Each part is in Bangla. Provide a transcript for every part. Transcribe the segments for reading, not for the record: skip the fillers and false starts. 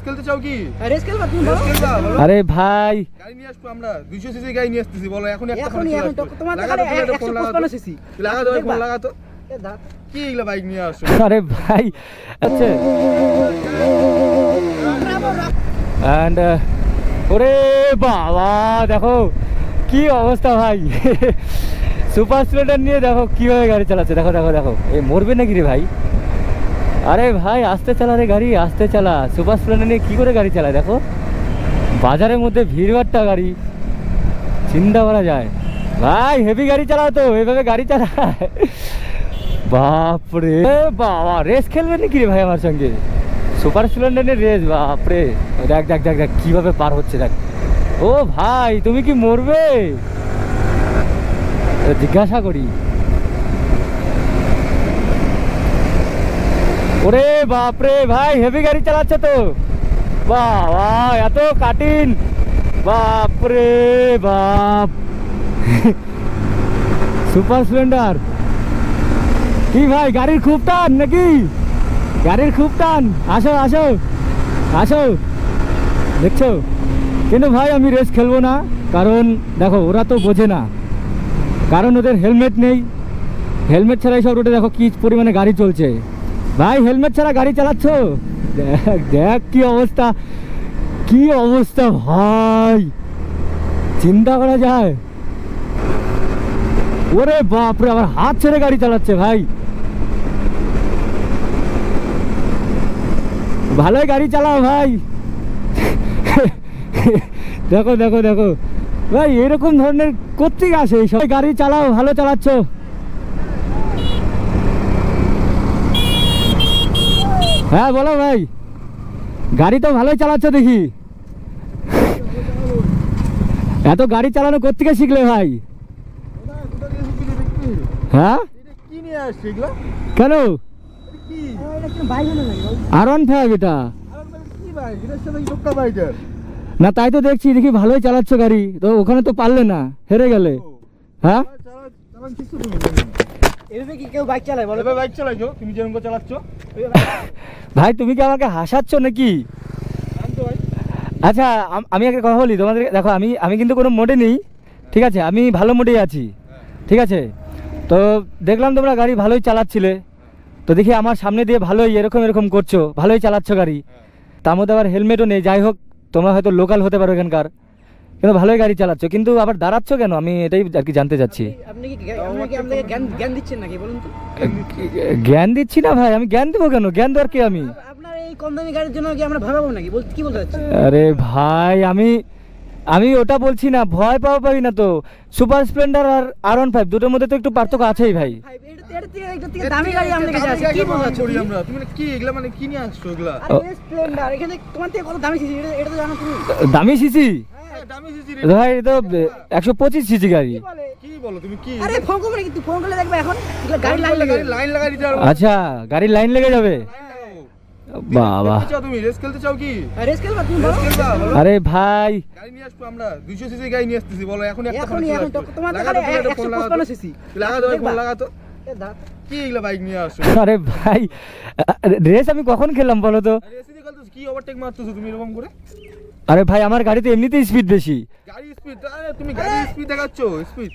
খেলতে চাও কি? রেস খেলবা তুমি বলো? আরে ভাই গাড়ি নিয়ে আসবো আমরা 200 সিসি গাড়ি নিয়ে আসতেছি, বলো এখন একটা এখন তোমার তো খালি 155 সিসি লাগা দাও, ফোন লাগা তো। কি এগুলা বাইক নিয়ে আসছো? আরে ভাই আচ্ছা এন্ড ওরে বাবা দেখো কি অবস্থা ভাই, সুপার স্প্লেন্ডার নিয়ে দেখো কিভাবে গাড়ি চালাচ্ছে, দেখো দেখো দেখো এই মরবে নাকি রে ভাই। আরে ভাই আস্তে চালা রে গাড়ি, আস্তে চালা। সুপার স্প্লেন্ডার নিয়ে কী করে গাড়ি চালায় দেখো, বাজারের মধ্যে ভিড়ভাট্টা গাড়ি, চিন্তা করা যায়। ভাই হেভি গাড়ি চালাও তো, এইভাবে গাড়ি চালায় বাপরে বাবা। রেস খেলবে নাকি রে ভাই আমার সঙ্গে, সুপার স্প্লেন্ডারের রেস? বাপরে দেখ দেখ দেখ দেখ কীভাবে পার হচ্ছে দেখ। ও ভাই তুমি কি মরবে, জিজ্ঞাসা করি। ওরে বাপরে ভাই হেভি গাড়ি চালাচ্ছে তো, বাবা এত কাঠিন, বাপরে বাপ। সুপার স্প্লেন্ডার কি ভাই গাড়ির খুব টান নাকি, গাড়ির খুব টান। আসো আসো আসো দেখছো, কিন্তু ভাই আমি রেস খেলবো না, কারণ দেখো ওরা তো বোঝে না, কারণ ওদের হেলমেট নেই। হেলমেট ছাড়াই সব রোডে দেখো কি পরিমাণে গাড়ি চলছে। ভাই হেলমেট ছাড়া গাড়ি চালাচ্ছ, দেখ দেখ কি অবস্থা, কি অবস্থা ভাই, চিন্তা করা যায়। ওরে বাপরে আবার হাত ছেড়ে গাড়ি চালাচ্ছে ভাই, ভালোই গাড়ি চালাও ভাই। দেখো দেখো দেখো ভাই এরকম ধরনের কোত্থেকে আসে সবাই, গাড়ি চালাও ভালো চালাচ্ছ। হ্যাঁ বলো ভাই, গাড়ি তো ভালোই চালাচ্ছ দেখি। এত গাড়ি চালানো কোত্থেকে শিখলে ভাই? হ্যাঁ কি নিয়ে আসছো এগুলা? কেন কি R15 এটা? কি বাইক? এটার সাথে টোক্কা বাইকার না তাই তো দেখছি, দেখি ভালোই চালাচ্ছ গাড়ি, তো ওখানে তো পারলে না, হেরে গেলে। হ্যাঁ চালান কিছু তুমি এভাবে কি কেউ বাইক চালায় বলো? এভাবে বাইক চালাইছো তুমি, যেরকম করে চালাচ্ছো। ভাই তুমি কি আমাকে হাসাচ্ছ নাকি? জানতো ভাই। আচ্ছা আমি একটা কথা বলি তোমাদের, দেখো আমি আমি কিন্তু কোনো মোডে নেই, ঠিক আছে, আমি ভালো মোডেই আছি, ঠিক আছে। তো দেখলাম তোমরা গাড়ি ভালোই চালাচ্ছিলে, তো দেখি আমার সামনে দিয়ে ভালোই এরকম এরকম করছো, ভালোই চালাচ্ছ গাড়ি, তার মধ্যে আবার হেলমেটও নেই। যাই হোক তোমরা হয়তো লোকাল হতে পারো এখানকার, কিন্তু ভালোই গাড়ি চালাচ্ছ, কিন্তু আবার দাঁড়াচ্ছ কেন আমি এটাই আর কি জানতে চাচ্ছি। আপনি কি আমাকে জ্ঞান দিচ্ছেন নাকি বলুন তো? জ্ঞান দিচ্ছি না ভাই, আমি জ্ঞান দেবো কেন, জ্ঞান দেওয়ার কি আমি? আপনার এই কম দামি গাড়ির জন্য কি আমরা ভয় পাবো নাকি, কি বলতে চাচ্ছেন? আরে ভাই আমি ওটা বলছি না, ভয় পাই না তো। সুপার স্প্লেন্ডার আর R15 দুটোর মধ্যে তো একটু পার্থক্য আছেই ভাই। এটা থেকে দামি গাড়ি আমাদের কাছে আছে, কি বলতে চাচ্ছো আমরা? তুমি কি এগুলা মানে কি নিয়ে আসছো এগুলা? আরে স্প্লেন্ডার এখানে তোমার থেকে কত দামি সিসি, এটা তো জানো তুমি? দামি সিসি হ্যাঁ দামি সিসি রে ভাই, এটা তো 125 সিসি গাড়ি। কি বলো তুমি? কি আরে ফোন করবে নাকি? তুই ফোন করলে দেখবে এখন গাড়ি লাইন লাগাই দিতে পারবো? আচ্ছা গাড়ির লাইন লেগে যাবে, বাবা। তুমি রেস খেলতে চাও কি? রেস খেলবা তুমি বলো? আরে ভাই গাড়ি নিয়ে আসবো আমরা 200 সিসি গাড়ি নিয়ে আসতেছি, বলো এখন একটা এখন তোমার তো খালি 155 সিসি লাগা দাও, ফোন লাগা তো। কি এগুলা বাইক নিয়ে আসছো? আরে ভাই রেস আমি কখন খেললাম বলো তো? রেসে দিয়ে খেলতেছো, কি ওভারটেক মারতেছো তুমি এরকম করে? আরে ভাই আমার গাড়িতে এমনিতেই স্পিড বেশি। গাড়ি স্পিড? আরে তুমি গাড়ি স্পিড দেখাচ্ছো, স্পিড?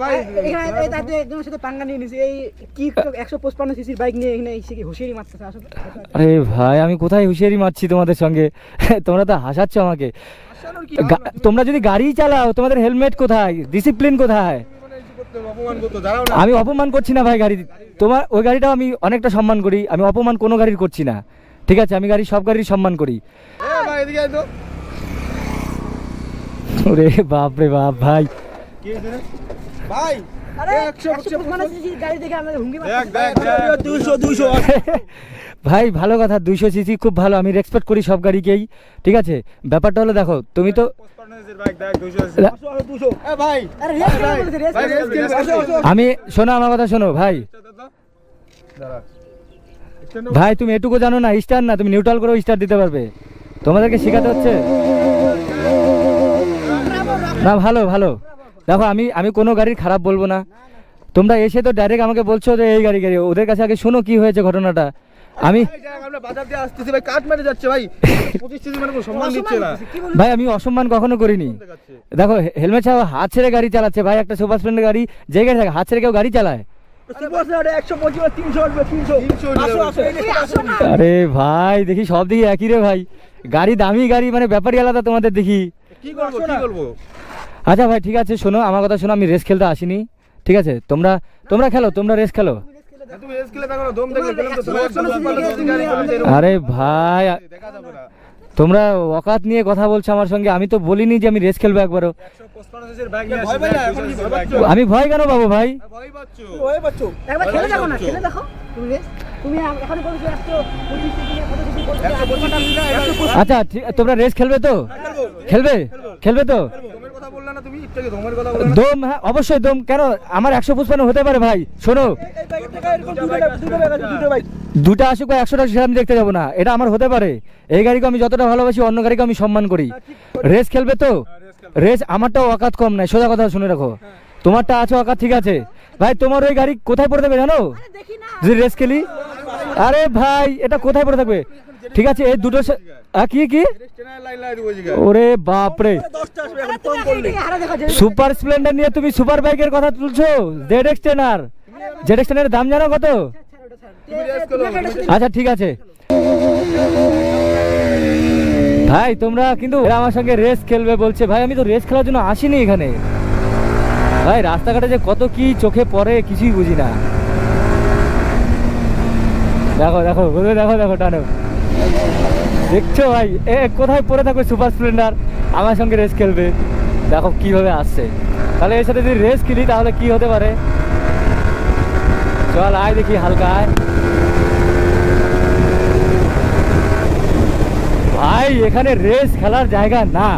ভাই এখানে তাতে একজনের সাথে পাঙ্গা নিয়ে নিছি, এই কি 155 সিসির বাইক নিয়ে এখানে এসে কি হুঁশিয়ারি মারতেছে আসলে। আরে ভাই আমি কোথায় হুঁশিয়ারি মারছি তোমাদের সঙ্গে, তোমরা তো হাসাচ্ছ আমাকে। আসানোর কি? তোমরা যদি গাড়ি চালাও তোমাদের হেলমেট কোথায়, ডিসিপ্লিন কোথায়? অপমান করতে দাঁড়াও না। আমি অপমান করছি না ভাই গাড়ি, তোমার ওই গাড়িটাও আমি অনেকটা সম্মান করি, আমি অপমান কোনো গাড়ির করছি না, ঠিক আছে, আমি সব গাড়ির সম্মান করি। ভাই এদিকে আয় তো। ওরে বাপ রে বাপ ভাই, কি হইছে রে ভাই? আরে 155 সিসির গাড়ি দেখে আমাদের হুঙ্গি মারতেছে। দেখ 200 ভাই ভালো কথা, 200 সিসি খুব ভালো, আমি রেসপেক্ট করি সব গাড়িকেই, ঠিক আছে। ব্যাপারটা হলো দেখো তুমি তো ভাই আরে রেস খেলবা বলেছে, রেস খেলবা। আমি শোনো আমার কথা শোনো ভাই, ভাই তুমি এটুকু জানো না স্টার না, তুমি নিউট্রাল করেও স্টার দিতে পারবে, তোমাদেরকে শেখাতে হচ্ছে না। ভালো ভালো দেখো, আমি কোনো গাড়ির খারাপ বলবো না, তোমরা এসে তো ডাইরেক্ট আমাকে বলছো যে এই গাড়ি, ওদের কাছে আগে শোনো কি হয়েছে ঘটনাটা। আমি আমরা বাজার দিয়ে আসতেছি ভাই, কাট মেরে যাচ্ছে ভাই। 25 সিসি মানে কোনো সম্মান দিচ্ছে না। কি বলবো? ভাই আমি অসম্মান কখনো করিনি। দেখাচ্ছে। দেখো হেলমেট ছাড়া হাত ছেড়ে গাড়ি চালাচ্ছে ভাই, একটা সুপার স্প্লেন্ডার গাড়ি যে গাড়ি থাকে হাত ছেড়ে কেউ গাড়ি চালায়? সুপার স্প্লেন্ডার 125 300 আসবে 300 300 আসো এই আসো না। আরে ভাই দেখি সব দিকে একই রে ভাই, গাড়ি দামি গাড়ি মানে ব্যাপারই আলাদা তোমাদের দেখি। কি করবো কি করবো? আচ্ছা ভাই ঠিক আছে শোনো আমার কথা শোনো, আমি রেস খেলতে আসিনি, ঠিক আছে? তোমরা খেলো, তোমরা রেস খেলো। তুমি রেস খেলে দেখো না, দম দেখলে খেলাম তো তোমার 100 সিসি গাড়ি করে আরে ভাই দেখা যাবে না। তোমরা অকাত নিয়ে কথা বলছো আমার সঙ্গে, আমি তো বলিনি যে আমি রেস খেলবো একবারও। 155 সিসির বাইক নিয়ে আসছে, এখন কি ভয় পাচ্ছ? আমি ভয় কেন পাবো ভাই? ভয় পাচ্ছ? ওই বাচ্চু একবার খেলে দেখো না, খেলে দেখো তুমি রেস। তুমি এখন বলছো 125 সিসি না কত সিসি বলছো? 125 আচ্ছা তোমরা রেস খেলবে তো? খেলবে তো? দমের কথা বললা না তুমি, একটু আগে দমের কথা বললা না। দম, হ্যাঁ অবশ্যই দম। কেন আমার 155 হতে পারে ভাই। শোনো এই বাইকের থেকে এরকম দুটো বাইক দুটো আসুক বা 100টা সেটা আমি দেখতে যাবো না, এটা আমার হতে পারে। এই গাড়িকে আমি যতটা ভালোবাসি অন্য গাড়িকে আমি সম্মান করি। রেস খেলবে তো? রেস আমারটাও অকাত কম নাই, সোজা কথা শুনে রাখো। তোমারটা আছে অকাত, ঠিক আছে ভাই। তোমার ওই গাড়ি কোথায় পড়ে থাকবে জানো দেখি না। যদি রেস খেলি? আরে ভাই এটা কোথায় পড়ে থাকবে? ঠিক আছে এই দুটো কি স্টেনার লাইন লাই দিবো জিগা। ওরে বাপরে, 10টা আসবে এখন কম করলে হারা দেখা যায়। সুপার স্প্লেন্ডার নিয়ে তুমি সুপার বাইকের কথা তুলছো? জেড এক্সটেনার দাম জানো কত? তুমি রেস খেলো। আচ্ছা ঠিক আছে ভাই, তোমরা কিন্তু এরা আমার সঙ্গে রেস খেলবে বলছে ভাই, আমি তো রেস খেলার জন্য আসিনি এখানে ভাই। রাস্তাঘাটে যে কত কি চোখে পড়ে কিছুই বুঝি না। দেখো দেখো দেখো দেখো টানো, দেখছো ভাই এ কোথায় পড়ে থাকবে সুপার স্প্লেন্ডার, আমার সঙ্গে রেস খেলবে। দেখো কিভাবে আসছে, তাহলে এর সাথে যদি রেস খেলি তাহলে কি হতে পারে। চল আয় দেখি, হালকা আয় ভাই। এখানে রেস খেলার জায়গা না,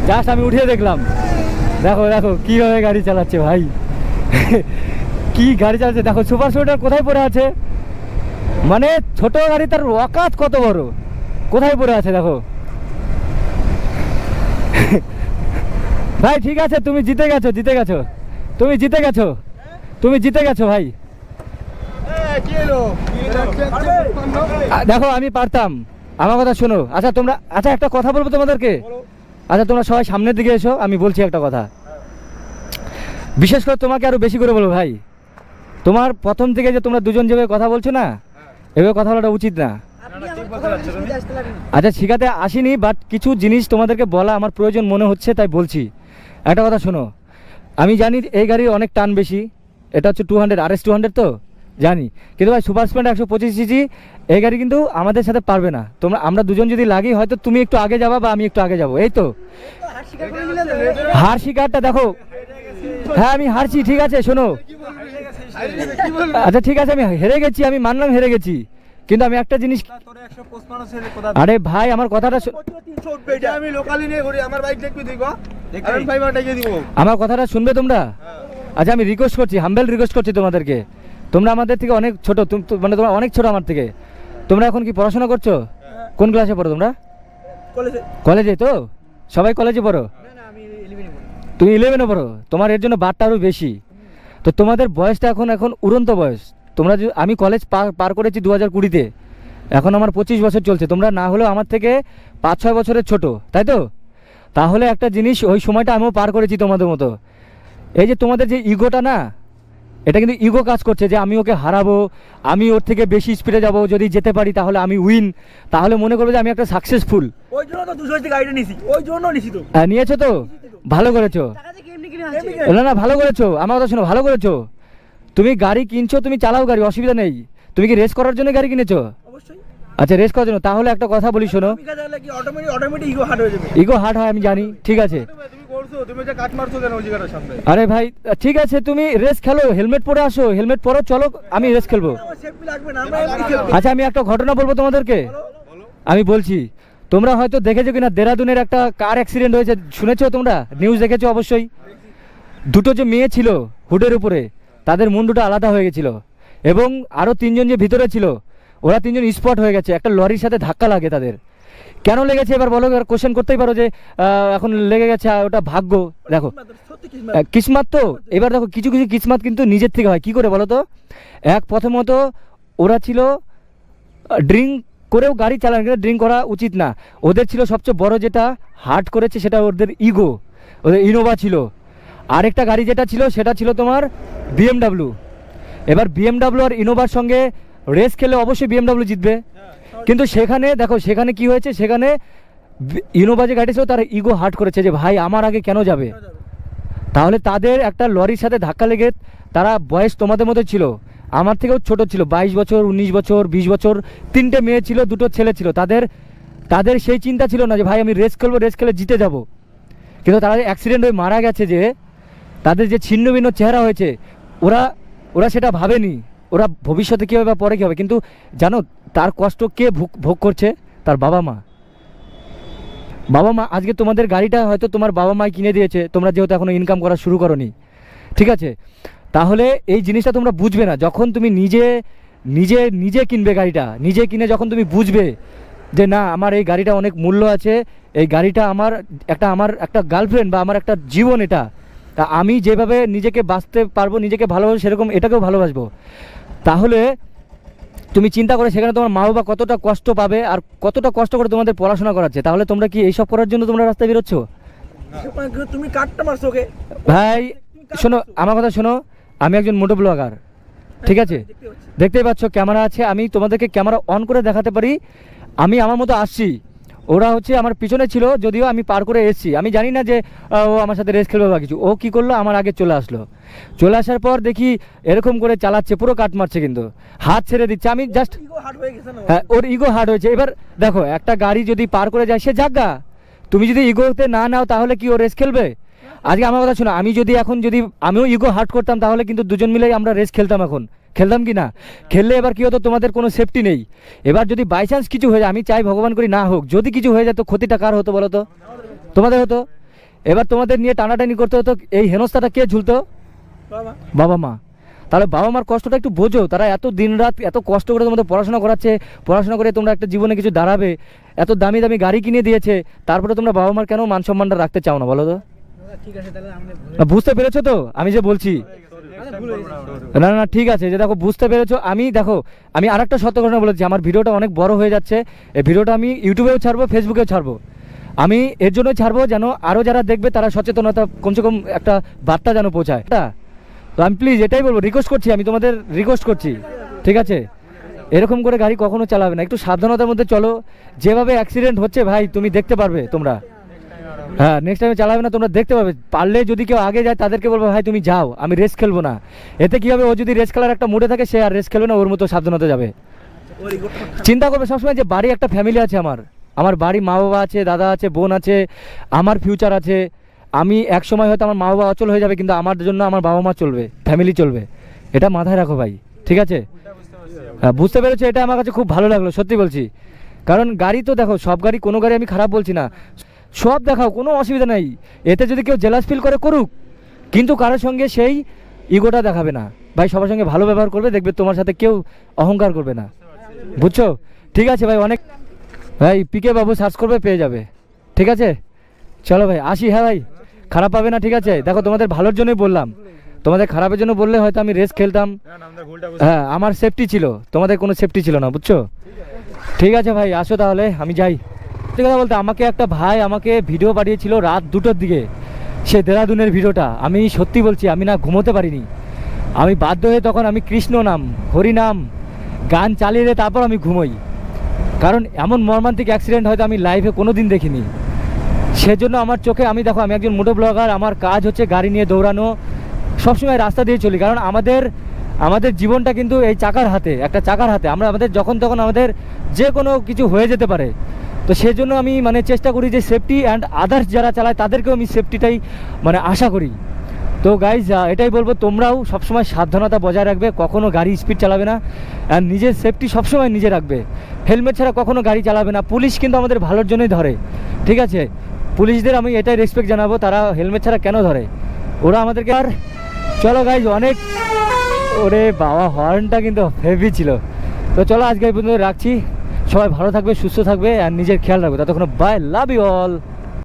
জাস্ট আমি উঠে দেখলাম। দেখো দেখো কিভাবে গাড়ি চালাচ্ছে ভাই কি গাড়ি চালাচ্ছে দেখো। সুপার স্প্লেন্ডার কোথায় পড়ে আছে, মানে ছোট গাড়ি তার অকাত কত বড়, কোথায় পড়ে আছে দেখো ভাই। ঠিক আছে তুমি জিতে গেছো তুমি জিতে গেছো ভাই। কি হলো? দেখো আমি পারতাম, আমার কথা শোনো। আচ্ছা তোমরা, আচ্ছা একটা কথা বলবো তোমাদেরকে। আচ্ছা তোমরা সবাই সামনের দিকে এসো, আমি বলছি একটা কথা। বিশেষ করে তোমাকে আরো বেশি করে বলবো ভাই, তোমার প্রথম থেকে যে তোমরা দুজন যেভাবে কথা বলছো না, এভাবে কথা বলাটা উচিত না। আপনি আমার কথা বলতে আসতে লাগেন। আচ্ছা শিখাতে আসিনি, বাট কিছু জিনিস তোমাদেরকে বলা আমার প্রয়োজন মনে হচ্ছে তাই বলছি। একটা কথা শোনো, আমি জানি এই গাড়ির অনেক টান বেশি, এটা হচ্ছে 200 RS 200 তো জানি, কিন্তু ভাই সুপার স্প্লেন্ডার 125 সিসি এই গাড়ি কিন্তু আমাদের সাথে পারবে না। আমরা দুজন যদি লাগি হয়তো তুমি একটু আগে যাবা বা আমি একটু আগে যাবো, এই তো। হার স্বীকার করে নিলেন তো? হার শিকারটা দেখো, হ্যাঁ আমি হারছি, ঠিক আছে শোনো। কি বলবো? আচ্ছা ঠিক আছে আমি হেরে গেছি, আমি মানলাম হেরে গেছি, কিন্তু আমি একটা জিনিস, তোরে 155 সিসির কথা। আরে ভাই আমার কথাটা 300 উঠবে এটা আমি লোকালি নিয়ে ঘুরি, আমার বাইক দেখবি দেখো। কারণ ভাই মাটাকে দিব। আমার কথাটা শুনবে তোমরা? আচ্ছা আমি রিকোয়েস্ট করছি, হাম্বেল রিকোয়েস্ট করছি তোমাদেরকে। তোমরা আমাদের থেকে অনেক ছোট, মানে তোমরা অনেক ছোট আমার থেকে। তোমরা এখন কি পড়াশোনা করছো? কোন ক্লাসে পড়ো তোমরা? কলেজে। কলেজে তো সবাই কলেজে পড়ো? না না আমি 11 পড়ি। তুমি 11-এ পড়ো, তোমার এর জন্য বারটা আরও বেশি। তো তোমাদের বয়সটা এখন উড়ন্ত বয়স। তোমরা আমি কলেজ পার করেছি 2020-তে, এখন আমার 25 বছর চলছে। তোমরা না হলেও আমার থেকে 5-6 বছরের ছোট, তাই তো? তাহলে একটা জিনিস, ওই সময়টা আমিও পার করেছি তোমাদের মতো। এই যে তোমাদের যে ইগোটা না, এটা কিন্তু ইগো কাজ করছে যে আমি ওকে হারাবো, আমি ওর থেকে বেশি স্পিডে যাব, যদি যেতে পারি তাহলে আমি উইন, তাহলে মনে করবে যে আমি একটা সাকসেসফুল। ওই জন্য তো 200 টাকা গাড়িটা নিছি, ওই জন্য নিছি তো। নিয়েছো তো, ভালো করেছো। টাকা দিয়ে এমনি কিনে আছে। না না ভালো করেছো, আমার কথা শোনো, ভালো করেছো। তুমি গাড়ি কিনছো, তুমি চালাও গাড়ি, অসুবিধা নেই। তুমি কি রেস করার জন্য গাড়ি কিনেছো? অবশ্যই। আচ্ছা রেস করার জন্য, তাহলে একটা কথা বলি শোনো। আমি কাজ লাগলে কি অটোমেটিক ইগো হার্ড হয়ে যাবে। ইগো হার্ট হয় আমি জানি, ঠিক আছে। তুমি করছো, তুমি যে কাট মারছো কেন ওই জায়গাটার সামনে? আরে ভাই ঠিক আছে, তুমি রেস খেলো, হেলমেট পরে আসো, হেলমেট পরো, চলো আমি রেস খেলবো। আমার সেফটি লাগবে না, আমরা এমনি খেলবো। আচ্ছা আমি একটা ঘটনা বলবো তোমাদেরকে, আমি বলছি। তোমরা হয়তো দেখেছো কিনা, দেরাদুনের একটা কার অ্যাক্সিডেন্ট হয়েছে, শুনেছো তোমরা? নিউজ দেখেছো অবশ্যই। দুটো যে মেয়ে ছিল হুডের উপরে, তাদের মুন্ডুটা আলাদা হয়ে গেছিল, এবং আরও 3জন যে ভিতরে ছিল, ওরা 3জন স্পট হয়ে গেছে। একটা লরির সাথে ধাক্কা লাগে তাদের। কেন লেগেছে এবার বলো, এবার কোশ্চেন করতেই পারো যে এখন লেগে গেছে, ওটা ভাগ্য। দেখো সত্যি কিসমত। কিসমত তো। এবার দেখো কিছু কিছু কিসমত কিন্তু নিজের থেকে হয়, কি করে বলো তো? প্রথমত ওরা ছিল ড্রিঙ্ক করেও গাড়ি চালান, কিন্তু ড্রিঙ্ক করা উচিত না। ওদের ছিল সবচেয়ে বড় যেটা হার্ট করেছে সেটা ওদের ইগো, ওদের ইনোভা ছিল। আরেকটা গাড়ি যেটা ছিল সেটা ছিল তোমার BMW। এবার BMW আর ইনোভার সঙ্গে রেস খেলে অবশ্যই BMW জিতবে, কিন্তু সেখানে দেখো সেখানে কি হয়েছে, সেখানে ইনোভা যে গাড়ি ছিল তার ইগো হার্ট করেছে যে ভাই আমার আগে কেন যাবে। তাহলে তাদের একটা লরির সাথে ধাক্কা লেগে, তারা বয়স তোমাদের মতো ছিল, আমার থেকেও ছোট ছিল, 22 বছর 19 বছর 20 বছর, 3টে মেয়ে ছিল 2টো ছেলে ছিল, তাদের সেই চিন্তা ছিল না যে ভাই আমি রেস খেলবো, রেস খেলে জিতে যাব। কিন্তু তারা অ্যাক্সিডেন্ট হয়ে মারা গেছে, যে তাদের যে ছিন্ন ভিন্ন চেহারা হয়েছে, ওরা সেটা ভাবেনি ওরা ভবিষ্যতে কী হবে বা পরে কী হবে। কিন্তু জানো তার কষ্ট কে ভোগ করছে? তার বাবা মা। আজকে তোমাদের গাড়িটা হয়তো তোমার বাবা মাই কিনে দিয়েছে, তোমরা যেহেতু এখনও ইনকাম করা শুরু করোনি, ঠিক আছে? তাহলে এই জিনিসটা তোমরা বুঝবে না যখন তুমি নিজে কিনবে গাড়িটা, নিজে কিনে যখন তুমি বুঝবে যে না আমার এই গাড়িটা অনেক মূল্য আছে, এই গাড়িটা আমার একটা গার্লফ্রেন্ড বা আমার একটা জীবন, এটা তা আমি যেভাবে নিজেকে বাঁচতে পারবো, নিজেকে ভালোবাসবো, সেরকম এটাকেও ভালোবাসবো। তাহলে তুমি চিন্তা করে সেখানে তোমার মা বাবা কতটা কষ্ট পাবে আর কতটা কষ্ট করে তোমাদের পড়াশোনা করাচ্ছে। তাহলে তোমরা কি এইসব করার জন্য তোমরা রাস্তায় বেরোচ্ছ? তুমি কাটটা মারছো ওকে ভাই শোনো, আমার কথা শোনো, আমি একজন মোটো ব্লগার, ঠিক আছে? দেখতেই পাচ্ছ ক্যামেরা আছে, আমি তোমাদেরকে ক্যামেরা অন করে দেখাতে পারি আমি আমার মতো আসছি। ওরা হচ্ছে আমার পিছনে ছিল, যদিও আমি পার করে এসেছি, আমি জানি না যে ও আমার সাথে রেস খেলবে বা কিছু। ও কি করলো, আমার আগে চলে আসলো, চলে আসার পর দেখি এরকম করে চালাচ্ছে, পুরো কাট মারছে, কিন্তু হাত ছেড়ে দিচ্ছে। আমি জাস্ট, হ্যাঁ ওর ইগো হার্ট হয়েছে। এবার দেখো একটা গাড়ি যদি পার করে যায় সে জায়গা, তুমি যদি ইগোতে না নাও তাহলে কি ও রেস খেলবে? আজকে আমার কথা শোনো, আমিও ইগো হার্ট করতাম, তাহলে কিন্তু দুজন মিলেই আমরা রেস খেলতাম। এখন খেলতাম কি না? খেললে এবার কি হতো, তোমাদের কোনো সেফটি নেই। এবার যদি বাই চান্স কিছু হয়ে যায়, আমি চাই ভগবান করি না হোক, যদি কিছু হয়ে যায় তো ক্ষতিটা কার হতো বলো তো? তোমাদের হতো। এবার তোমাদের নিয়ে টানাটানি করতে হতো, এই হেনস্থাটা কে ঝুলতো? বাবা মা। তাহলে বাবা মার কষ্টটা একটু বোঝো, তারা এত দিনরাত এত কষ্ট করে তোমাদের পড়াশোনা করাচ্ছে, পড়াশোনা করে তোমরা একটা জীবনে কিছু দাঁড়াবে, এত দামি দামি গাড়ি কিনে দিয়েছে, তারপরে তোমরা বাবা মার কেন মান সম্মানটা রাখতে চাও না বলো তো? ঠিক আছে তাহলে বুঝতে পেরেছো তো আমি যে বলছি? না না ঠিক আছে, যে দেখো বুঝতে পেরেছো। আমি আরেকটা সত্য ঘটনা বলেছি, আমার ভিডিওটা অনেক বড় হয়ে যাচ্ছে, এই ভিডিওটা আমি ইউটিউবেও ছাড়বো, ফেসবুকেও ছাড়বো। আমি এর জন্যই ছাড়বো যেন আরও যারা দেখবে তারা সচেতনতা কমসে কম একটা বার্তা যেন পৌঁছায়। তো আমি প্লিজ এটাই বলবো, রিকোয়েস্ট করছি, আমি তোমাদের রিকোয়েস্ট করছি, ঠিক আছে? এরকম করে গাড়ি কখনো চালাবে না, একটু সাবধানতার মধ্যে চলো। যেভাবে অ্যাক্সিডেন্ট হচ্ছে ভাই তুমি দেখতে পারবে, তোমরা হ্যাঁ নেক্সট টাইমে চালাবে না, তোমরা দেখতে পাবে। পারলে যদি কেউ আগে যায় তাদেরকে বলবো ভাই তুমি যাও, আমি রেস খেলবো না। এতে কি হবে, ও যদি রেস খেলার একটা মুডে থাকে সে আর রেস খেলবে না, ওর মতো সাবধানতা যাবে। চিন্তা করবে সবসময় যে বাড়ি একটা ফ্যামিলি আছে, আমার বাড়ি মা বাবা আছে, দাদা আছে, বোন আছে, আমার ফিউচার আছে। আমি এক সময় হয়তো আমার মা বাবা অচল হয়ে যাবে, কিন্তু আমার জন্য আমার বাবা মা চলবে, ফ্যামিলি চলবে, এটা মাথায় রাখো ভাই, ঠিক আছে? হ্যাঁ বুঝতে পেরেছো, এটা আমার কাছে খুব ভালো লাগলো সত্যি বলছি। কারণ গাড়ি তো দেখো, সব গাড়ি, কোনো গাড়ি আমি খারাপ বলছি না, সব দেখাও, কোনো অসুবিধা নেই। এতে যদি কেউ জেলাস ফিল করে করুক, কিন্তু কারোর সঙ্গে সেই ইগোটা দেখাবে না ভাই, সবার সঙ্গে ভালো ব্যবহার করবে, দেখবে তোমার সাথে কেউ অহংকার করবে না, বুঝছো? ঠিক আছে ভাই, অনেক ভাই পিকে বাবু সার্চ করবে পেয়ে যাবে, ঠিক আছে? চলো ভাই আসি, হ্যাঁ ভাই খারাপ পাবে না, ঠিক আছে? দেখো তোমাদের ভালোর জন্যই বললাম, তোমাদের খারাপের জন্য বললে হয়তো আমি রেস খেলতাম, হ্যাঁ আমার সেফটি ছিল, তোমাদের কোনো সেফটি ছিল না, বুঝছো? ঠিক আছে ভাই আসো তাহলে, আমি যাই। কথা বলতে আমাকে একটা ভাই আমাকে ভিডিও পাঠিয়েছিল রাত 2টোর দিকে, সে দেরাদুনের ভিডিওটা, আমি সত্যি বলছি আমি না ঘুমোতে পারিনি। আমি বাধ্য হয়ে তখন আমি কৃষ্ণ নাম হরিনাম গান চালিয়ে দিয়ে তারপর আমি ঘুমোই, কারণ এমন মর্মান্তিক অ্যাক্সিডেন্ট হয়তো আমি লাইফে কোনো দিন দেখিনি। সেজন্য আমার চোখে, আমি একজন মোটো ব্লগার, আমার কাজ হচ্ছে গাড়ি নিয়ে দৌড়ানো, সবসময় রাস্তা দিয়ে চলি, কারণ আমাদের জীবনটা কিন্তু এই চাকার হাতে, একটা চাকার হাতে। আমাদের যখন তখন আমাদের যে কোনো কিছু হয়ে যেতে পারে, তো সেজন্য আমি চেষ্টা করি যে সেফটি অ্যান্ড আদার্স যারা চালায় তাদেরকেও আমি সেফটিটাই আশা করি। তো গাইজ এটাই বলবো, তোমরাও সবসময় সাবধানতা বজায় রাখবে, কখনো গাড়ি স্পিড চালাবে না, অ্যান্ড নিজের সেফটি সবসময় নিজে রাখবে। হেলমেট ছাড়া কখনো গাড়ি চালাবে না। পুলিশ কিন্তু আমাদের ভালোর জন্যই ধরে, ঠিক আছে? পুলিশদের আমি এটাই রেসপেক্ট জানাবো, তারা হেলমেট ছাড়া কেন ধরে, ওরা আমাদেরকে। আর চলো গাইজ, অনেক ওরে বাবা হর্নটা কিন্তু হেভি ছিল। তো চলো আজকে এই পর্যন্ত রাখছি, সবাই ভালো থাকবে, সুস্থ থাকবে, আর নিজের খেয়াল রাখবে। ততক্ষণ বাই, লাভ ইউ অল।